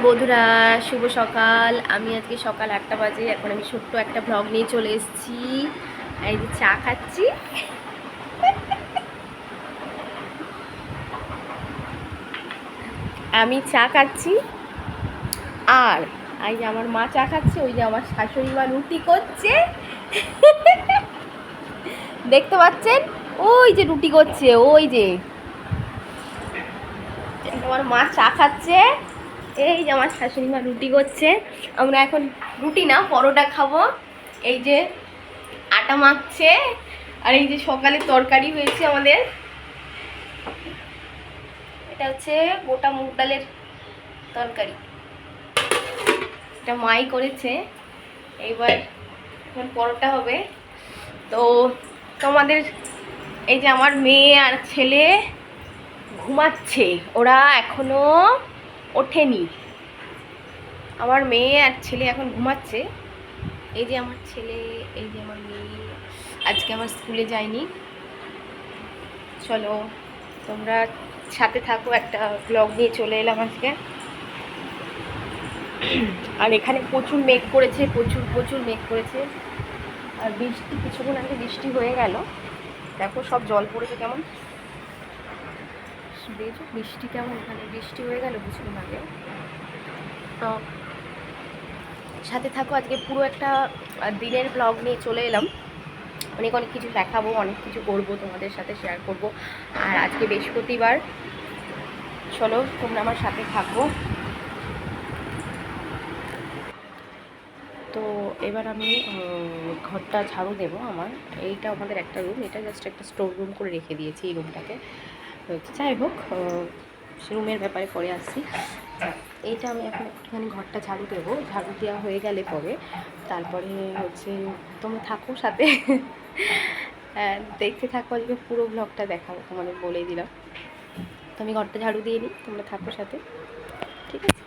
বন্ধুরা, শুভ সকাল। আমি আজকে সকাল 8টা বাজে, এখন আমি ছোট্ট একটা ব্লগ নিয়ে চলে এসেছি। এই যে চা খাচ্ছি। আমি চা খাচ্ছি আর এই যে আমার মা চা খাচ্ছে, ওই যে আমার শাশুড়ি মা রুটি করছে। দেখতে পাচ্ছেন? ওই যে রুটি করছে, ওই যে আমার মা চা খাচ্ছে, এই যে আমার শাশুড়ি মা রুটি করছে। আমরা এখন রুটি না, পরোটা খাবো। এই যে আটা মাখছে, আর এই যে সকালে তরকারি হয়েছে আমাদের। এটা হচ্ছে গোটা মুগ ডালের তরকারি, এটা মাই করেছে। এইবার এখন পরোটা হবে। তো তোমাদের এই যে আমার মেয়ে আর ছেলে ঘুমাচ্ছে, ওরা এখনো ওঠেনি। আমার মেয়ে আর ছেলে এখন ঘুমাচ্ছে। এই যে আমার ছেলে, এই যে আমার মেয়ে। আজকে আমার স্কুলে যায়নি। চলো তোমরা সাথে থাকো, একটা ব্লগ নিয়ে চলে এলাম আজকে। আর এখানে প্রচুর মেঘ করেছে, প্রচুর মেঘ করেছে। আর বৃষ্টি, কিছুক্ষণ আগে বৃষ্টি হয়ে গেল। দেখো সব জল পড়েছে কেমন, দেখো বৃষ্টি কেমন, এখানে বৃষ্টি হয়ে গেল কিছুক্ষণ আগে। তো সাথে থাকো, আজকে পুরো একটা দিনের ব্লগ নিয়ে চলে এলাম। অনেক কিছু দেখাবো, অনেক কিছু করবো, তোমাদের সাথে শেয়ার করব। আর আজকে বৃহস্পতিবার, চলো তোমরা আমার সাথে থাকো। তো এবার আমি ঘরটা ঝাড়ু দেবো। এইটা আমাদের একটা রুম, এটা জাস্ট একটা স্টোর রুম করে রেখে দিয়েছি এই রুমটাকে। যাই হোক, রুমের ব্যাপারে পরে আসছি। এইটা আমি এখন একটুখানি ঘরটা ঝাড়ু দেবো। ঝাড়ু দেওয়া হয়ে গেলে পরে তারপরে হচ্ছে তোমরা থাকো সাথে। দেখতে থাকো, আজকে পুরো ব্লগটা দেখাবো, তোমাদের বলেই দিলাম। তো আমি ঘরটা ঝাড়ু দিয়ে নিই, তোমরা থাকো সাথে, ঠিক আছে?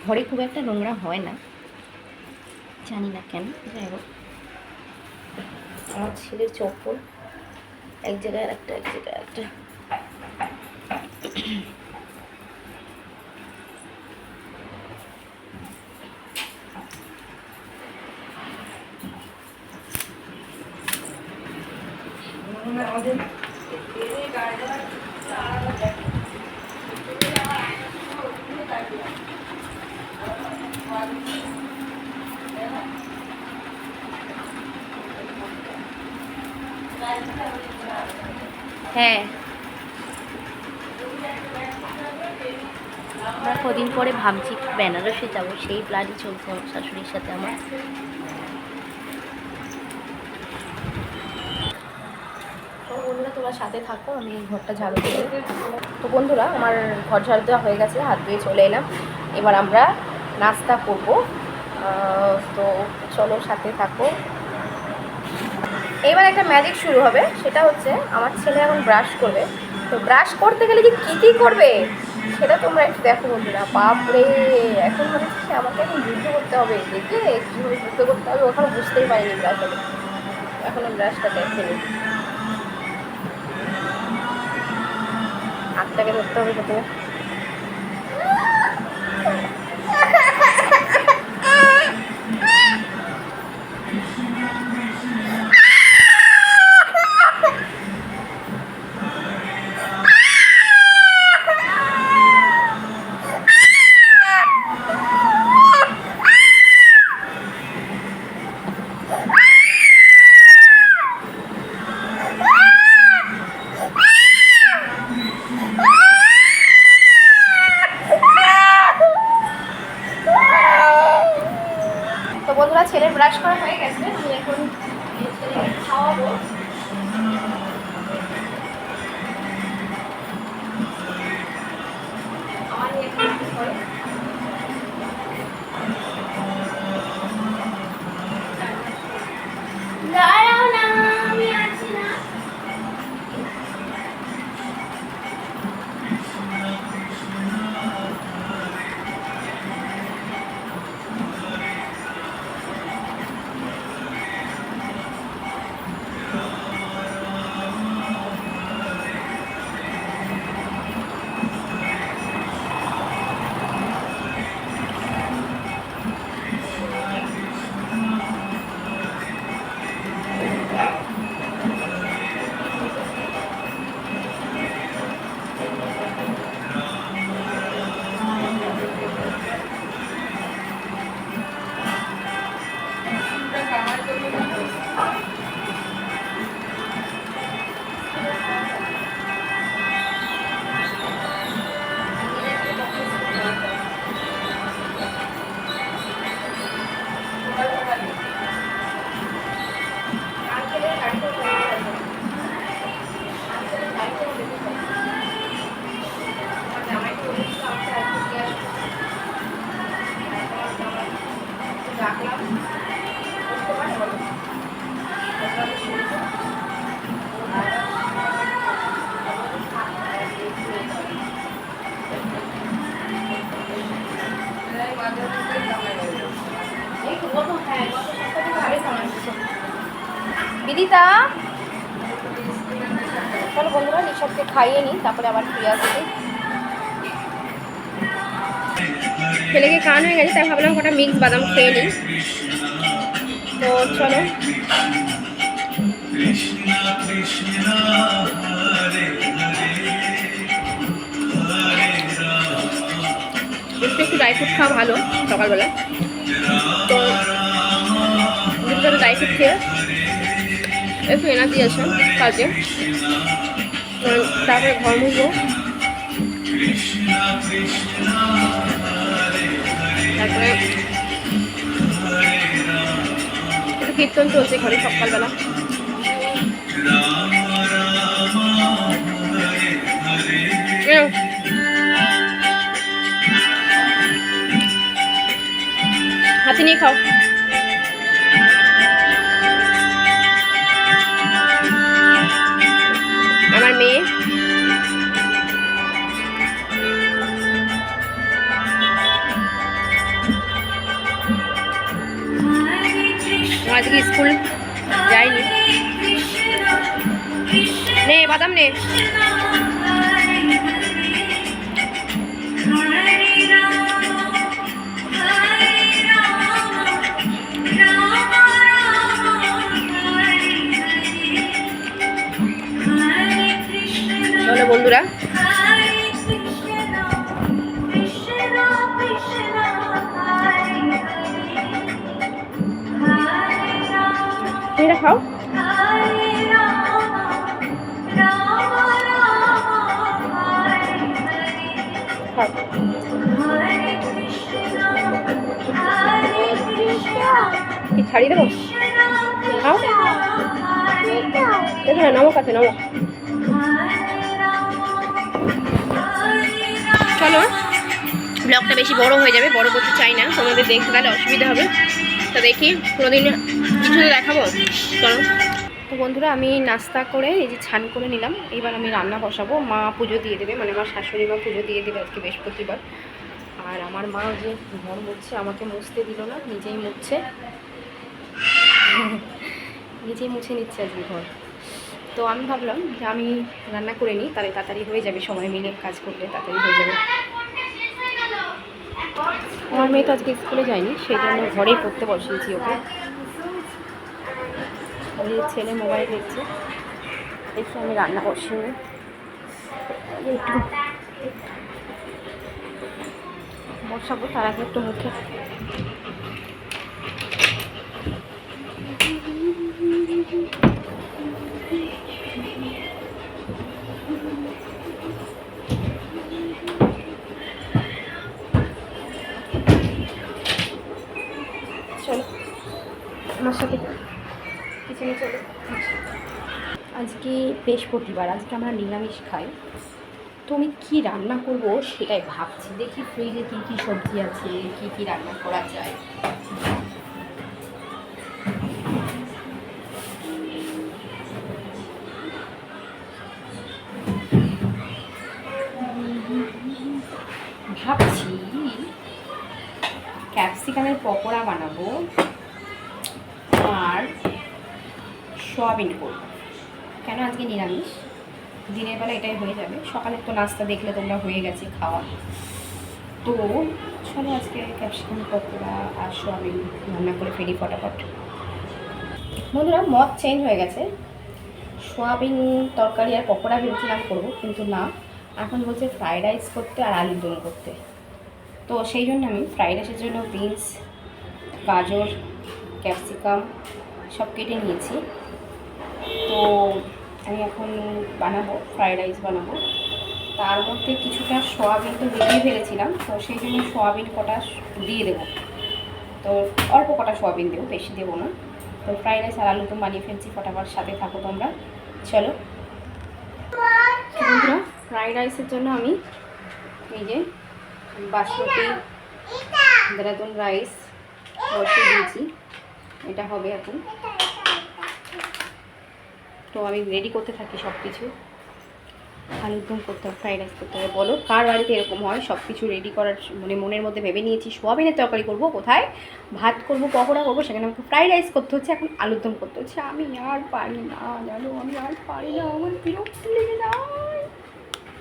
ঘরে খুব একটা নোংরা হয় না, জানি না কেন। যাই হোক, আমার ছেলের চপ্পল এক জায়গায় একটা, এক জায়গায় একটা। হ্যাঁ, আমরা কদিন পরে ভাবছি বেনারসে যাবো, সেই প্ল্যানই চলছে আমার শাশুড়ির সাথে আমার। তো বন্ধুরা তোমরা সাথে থাকো, আমি ঘরটা ঝাড়ু দিয়ে। তো বন্ধুরা আমার ঘর ঝাড়ু দেওয়া হয়ে গেছে, হাত ধুয়ে চলে এলাম। এবার আমরা নাস্তা করব। তো চলো সাথে থাকো। এবার একটা ম্যাজিক শুরু হবে, সেটা হচ্ছে আমার ছেলে এখন ব্রাশ করবে। তো ব্রাশ করতে গেলে যে কী কী করবে সেটা তোমরা একটু দেখো বন্ধুরা। বাপরে, এখন মনে হচ্ছে আমাকে এখন যুদ্ধ করতে হবে, দেখে কীভাবে যুদ্ধ করতে হবে ওখানে বুঝতেই পারিনি ব্রাশ হবে। এখন ব্রাশটা দেখেনি, হাতটাকে ধরতে হবে প্রথমে। তো বন্ধুরা ছেলের ব্রাশ করা হয়ে গেছে, আমি এখন ছেলেকে খাওয়াবো। আমার একটু করে দাঁড়াও না, আমি আছি না। আসছে। বিদিতা, চলো বন্ধুরা নিঃসবকে খাইয়ে নিই, তারপরে আবার ফিরে আসছি। ছেলেকে কান হয়ে গেছে, তাই ভাবলাম কটা মিক্স বাদাম খেয়ে নিই। তো চলো, একটু ড্রাই ফ্রুট খাওয়া ভালো সকালবেলা। তো ড্রাই ফ্রুট খেয়ে একটু এনার্জি আছে কাজে, তারপরে ঘর মুছবো। তারপরে একটু কীর্তন চলছে ঘরে সকালবেলা। হাতে নিয়ে খাও। আমার মেয়ে আজকে স্কুল যায়নি। নে বাদাম নে। চলো বন্ধুরা, এটা খাও। কি ছাড়িয়ে দেবো? খাও, দেখো না, নমক আছে, নমক। চলো, ব্লগটা বেশি বড় হয়ে যাবে, বড় করতে চাই না, তোমাদের দেখতে তাহলে অসুবিধা হবে। তো দেখি কোনোদিন কিছু তো দেখাবো। চলো। তো বন্ধুরা, আমি নাস্তা করে এই যে ছান করে নিলাম। এবার আমি রান্না বসাবো। মা পুজো দিয়ে দেবে, মানে আমার শাশুড়ি মা পুজো দিয়ে দেবে আজকে বৃহস্পতিবার। আর আমার মা যে ঘর মুছছে, আমাকে মুছতে দিল না, নিজেই মুছছে, নিজেই মুছে নিচ্ছে আজকে ঘর। তো আমি ভাবলাম যে আমি রান্না করে নিই, তাহলে তাড়াতাড়ি হয়ে যাবে, সময় মিলে কাজ করলে তাড়াতাড়ি হয়ে যাবে। আমার মেয়ে তো আজকে স্কুলে যায়নি, সেই জন্য ঘরেই পড়তে বসিয়েছি ওকে। ছেলে মোবাইল দেখছে, দেখছি আমি রান্না বসিয়ে একটু বসাবো, তার আগে একটু মুখে চলো আমার সাথে কিচেনে চলো। আজকে বৃহস্পতিবার, আজকে আমরা নিরামিষ খাই। তো আমি কী রান্না করব সেটাই ভাবছি। দেখি ফ্রিজে কী কী সবজি আছে, কী কী রান্না করা যায়। ভাবছি ক্যাপসিকামের পকোড়া বানাবো আর সয়াবিন করবো। কেন আজকে নিরামিষ, দিনের বেলা এটাই হয়ে যাবে। সকালের তো নাস্তা দেখলে তোমরা হয়ে গেছে খাওয়া। তো চলো আজকে ক্যাপসিকাম পকোড়া আর সয়াবিন রান্না করে ফেলি ফটাফট। বন্ধুরা, মত চেঞ্জ হয়ে গেছে। সয়াবিন তরকারি আর পকোড়া ভেবেছিলাম করবো, কিন্তু না, এখন বলছে ফ্রাইড রাইস করতে আর আলুর দম করতে। তো সেই জন্য আমি ফ্রাইড রাইসের জন্য বিনস, গাজর, ক্যাপসিকাম সব কেটে নিয়েছি। তো আমি এখন বানাবো, ফ্রাইড রাইস বানাবো। তার মধ্যে কিছুটা সয়াবিন তো ভিজিয়ে ফেলেছিলাম, তো সেই জন্য সয়াবিন কটা দিয়ে দেবো। তো অল্প কটা সয়াবিন দেবো, বেশি দেবো না। তো ফ্রাইড রাইস আর আলু তো বানিয়ে ফেলছি, ফটাফট সাথে থাকো তোমরা। চলো বন্ধুরা, ফ্রাইড রাইসের জন্য আমি এই যে বাসমতি দেরাদুন রাইস বসিয়ে দিয়েছি, এটা হবে এখন। তো আমি রেডি করতে থাকি সব কিছু। আলুর দম করতে হবে, ফ্রাইড রাইস করতে হবে। বলো কার বাড়িতে এরকম হয়? সব কিছু রেডি করার মানে মনের মধ্যে ভেবে নিয়েছি সোয়াবিনের তরকারি করবো, কোথায় ভাত করবো, পকোড়া করবো, সেখানে আমাকে ফ্রাইড রাইস করতে হচ্ছে, এখন আলুর দম করতে হচ্ছে। আমি আর পারি না জানো, আমি আর পারি না, আমার বিরক্তি লেগে যায়।